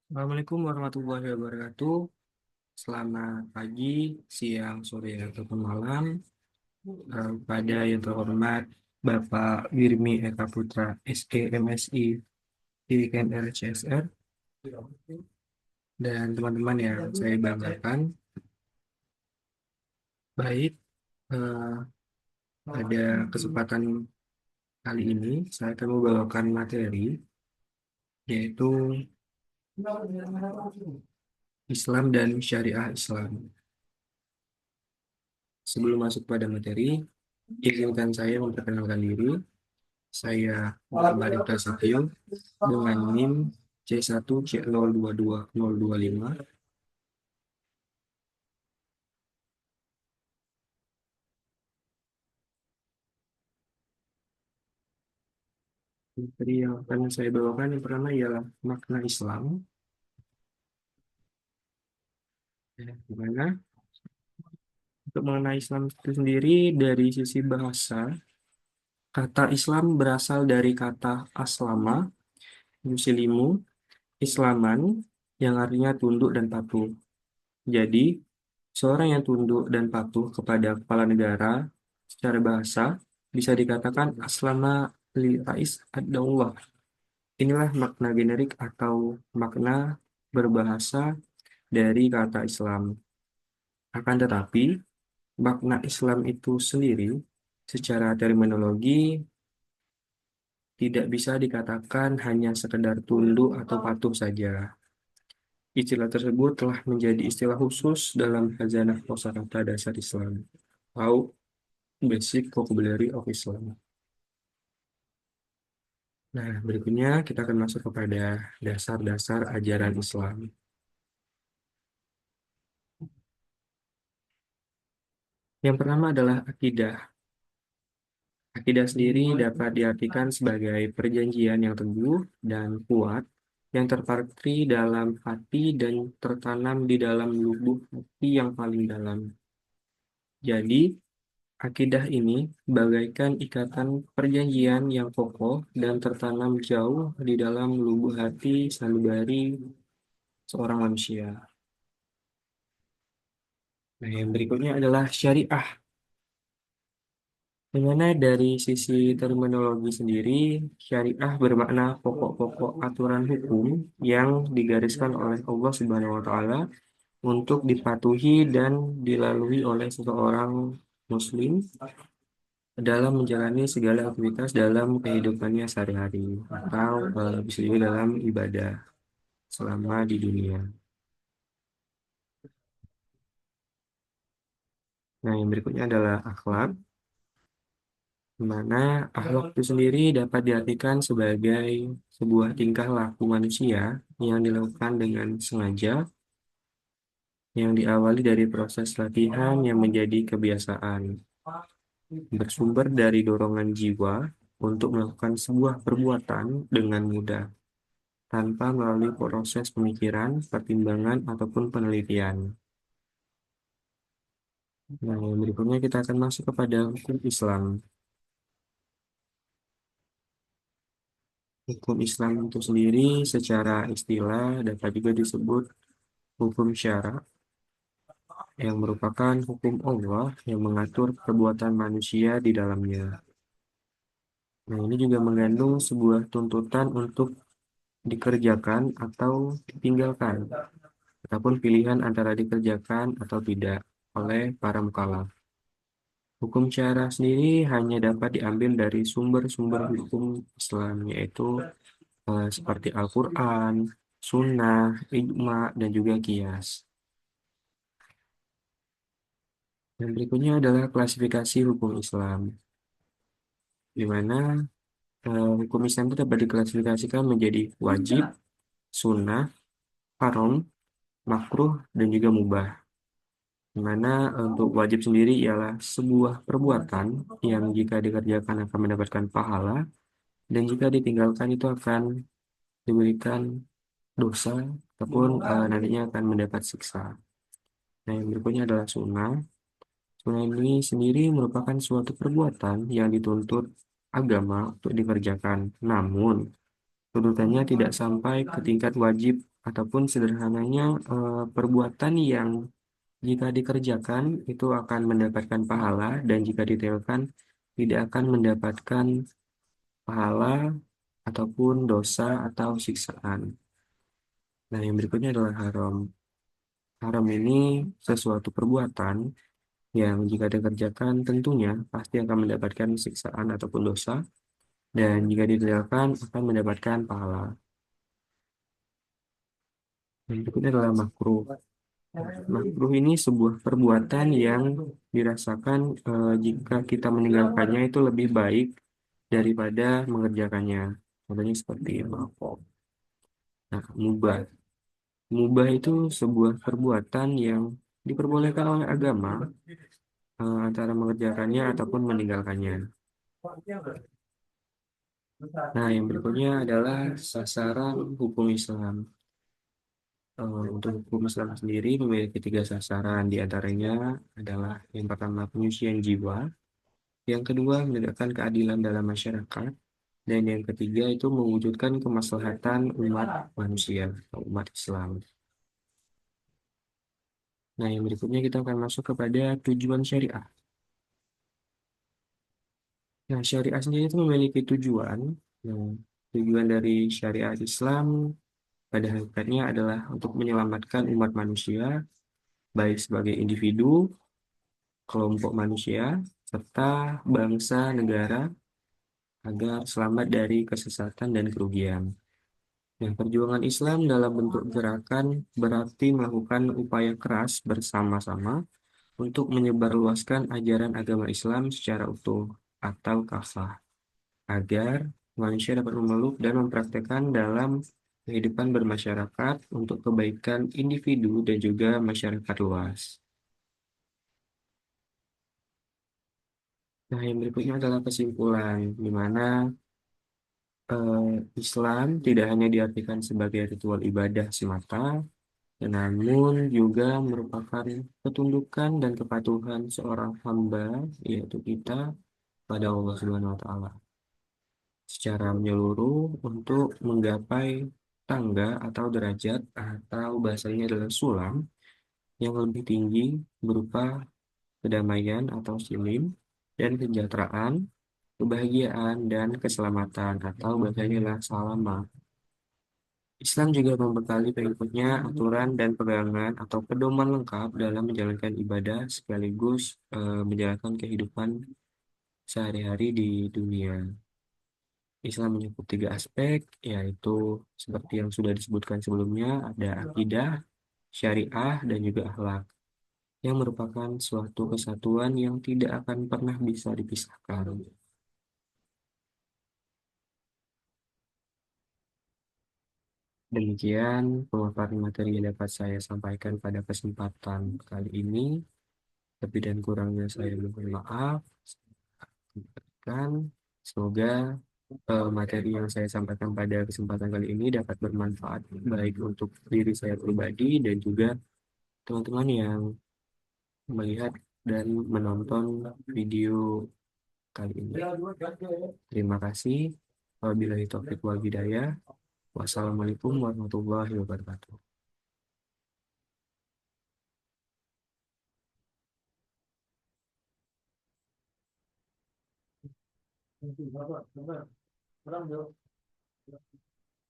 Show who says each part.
Speaker 1: Assalamualaikum warahmatullahi wabarakatuh. Selamat pagi, siang, sore, ataupun malam. Pada yang terhormat Bapak Wirmi Eka Putra, SE MSI, IKN RCSR, dan teman-teman yang saya banggakan. Baik, eh, pada kesempatan kali ini saya akan membawakan materi, yaitu Islam dan Syariah Islam. Sebelum masuk pada materi, izinkan saya memperkenalkan diri. Saya Muhammad Prasetyo dengan NIM C1C022025. Materi yang akan saya bawakan yang pertama ialah makna Islam. Di mana untuk mengenai Islam itu sendiri dari sisi bahasa, kata Islam berasal dari kata aslama, muslimu, islaman, yang artinya tunduk dan patuh. Jadi, seorang yang tunduk dan patuh kepada kepala negara secara bahasa bisa dikatakan aslama li rais ad-daulah. Inilah makna generik atau makna berbahasa dari kata Islam. Akan tetapi, makna Islam itu sendiri secara terminologi tidak bisa dikatakan hanya sekedar tunduk atau patuh saja. Istilah tersebut telah menjadi istilah khusus dalam Khazanah Kosakata Dasar Islam atau Basic Vocabulary of Islam. Nah, berikutnya kita akan masuk kepada dasar-dasar ajaran Islam. Yang pertama adalah akidah. Akidah sendiri dapat diartikan sebagai perjanjian yang teguh dan kuat yang terpatri dalam hati dan tertanam di dalam lubuk hati yang paling dalam. Jadi, akidah ini bagaikan ikatan perjanjian yang kokoh dan tertanam jauh di dalam lubuk hati sanubari seorang manusia. Nah, yang berikutnya adalah syariah. Di mana dari sisi terminologi sendiri, syariah bermakna pokok-pokok aturan hukum yang digariskan oleh Allah Subhanahu wa Ta'ala untuk dipatuhi dan dilalui oleh seseorang Muslim dalam menjalani segala aktivitas dalam kehidupannya sehari-hari atau bisa juga dalam ibadah selama di dunia. Nah, yang berikutnya adalah akhlak, di mana akhlak itu sendiri dapat diartikan sebagai sebuah tingkah laku manusia yang dilakukan dengan sengaja, yang diawali dari proses latihan yang menjadi kebiasaan, bersumber dari dorongan jiwa untuk melakukan sebuah perbuatan dengan mudah, tanpa melalui proses pemikiran, pertimbangan, ataupun penelitian. Nah, yang berikutnya kita akan masuk kepada hukum Islam. Hukum Islam itu sendiri secara istilah dapat juga disebut hukum syara yang merupakan hukum Allah yang mengatur perbuatan manusia di dalamnya. Nah, ini juga mengandung sebuah tuntutan untuk dikerjakan atau ditinggalkan, ataupun pilihan antara dikerjakan atau tidak oleh para mukallaf. Hukum syara sendiri hanya dapat diambil dari sumber-sumber hukum Islam, yaitu seperti Al-Quran, Sunnah, Ijma, dan juga Qiyas. Dan berikutnya adalah klasifikasi hukum Islam, di mana hukum Islam itu dapat diklasifikasikan menjadi wajib, sunnah, haram, makruh, dan juga mubah. Di mana untuk wajib sendiri ialah sebuah perbuatan yang jika dikerjakan akan mendapatkan pahala, dan jika ditinggalkan itu akan diberikan dosa, ataupun nantinya akan mendapat siksa. Nah, yang berikutnya adalah sunnah. Sunnah ini sendiri merupakan suatu perbuatan yang dituntut agama untuk dikerjakan. Namun, tuntutannya tidak sampai ke tingkat wajib ataupun sederhananya perbuatan yang jika dikerjakan itu akan mendapatkan pahala dan jika ditinggalkan tidak akan mendapatkan pahala ataupun dosa atau siksaan. Nah, yang berikutnya adalah haram. Haram ini sesuatu perbuatan yang jika dikerjakan tentunya pasti akan mendapatkan siksaan ataupun dosa dan jika ditinggalkan akan mendapatkan pahala. Yang berikutnya adalah makruh. Makruh ini sebuah perbuatan yang dirasakan jika kita meninggalkannya itu lebih baik daripada mengerjakannya. Contohnya seperti merokok. Nah, mubah. Mubah itu sebuah perbuatan yang diperbolehkan oleh agama antara mengerjakannya ataupun meninggalkannya. Nah, yang berikutnya adalah sasaran hukum Islam. Untuk hukum Islam sendiri memiliki tiga sasaran, di antaranya adalah yang pertama penyucian jiwa, yang kedua menegakkan keadilan dalam masyarakat, dan yang ketiga itu mewujudkan kemaslahatan umat manusia atau umat Islam. Nah, yang berikutnya kita akan masuk kepada tujuan syariah. Nah, syariah sendiri itu memiliki tujuan. Nah, tujuan dari syariat Islam pada hakikatnya adalah untuk menyelamatkan umat manusia, baik sebagai individu, kelompok manusia, serta bangsa negara agar selamat dari kesesatan dan kerugian. Nah, perjuangan Islam dalam bentuk gerakan berarti melakukan upaya keras bersama-sama untuk menyebarluaskan ajaran agama Islam secara utuh atau kafah, agar manusia dapat memeluk dan mempraktekkan dalam kehidupan bermasyarakat untuk kebaikan individu dan juga masyarakat luas. Nah, yang berikutnya adalah kesimpulan, di mana eh, Islam tidak hanya diartikan sebagai ritual ibadah semata, namun juga merupakan ketundukan dan kepatuhan seorang hamba, yaitu kita, pada Allah Subhanahu wa Ta'ala, secara menyeluruh untuk menggapai tangga atau derajat atau bahasanya adalah sulam yang lebih tinggi berupa kedamaian atau silim dan kesejahteraan, kebahagiaan dan keselamatan atau bahasanya adalah salamah. Islam juga membekali pengikutnya aturan dan pegangan atau pedoman lengkap dalam menjalankan ibadah sekaligus menjalankan kehidupan sehari-hari di dunia. Islam mencakup tiga aspek, yaitu seperti yang sudah disebutkan sebelumnya, ada akidah, syariah, dan juga akhlak, yang merupakan suatu kesatuan yang tidak akan pernah bisa dipisahkan. Demikian pemaparan materi yang dapat saya sampaikan pada kesempatan kali ini. Lebih dan kurangnya saya mohon maaf. Dan semoga materi yang saya sampaikan pada kesempatan kali ini dapat bermanfaat baik untuk diri saya pribadi dan juga teman-teman yang melihat dan menonton video kali ini. Terima kasih. Wabillahi taufiq wal hidayah. Wassalamualaikum warahmatullahi wabarakatuh.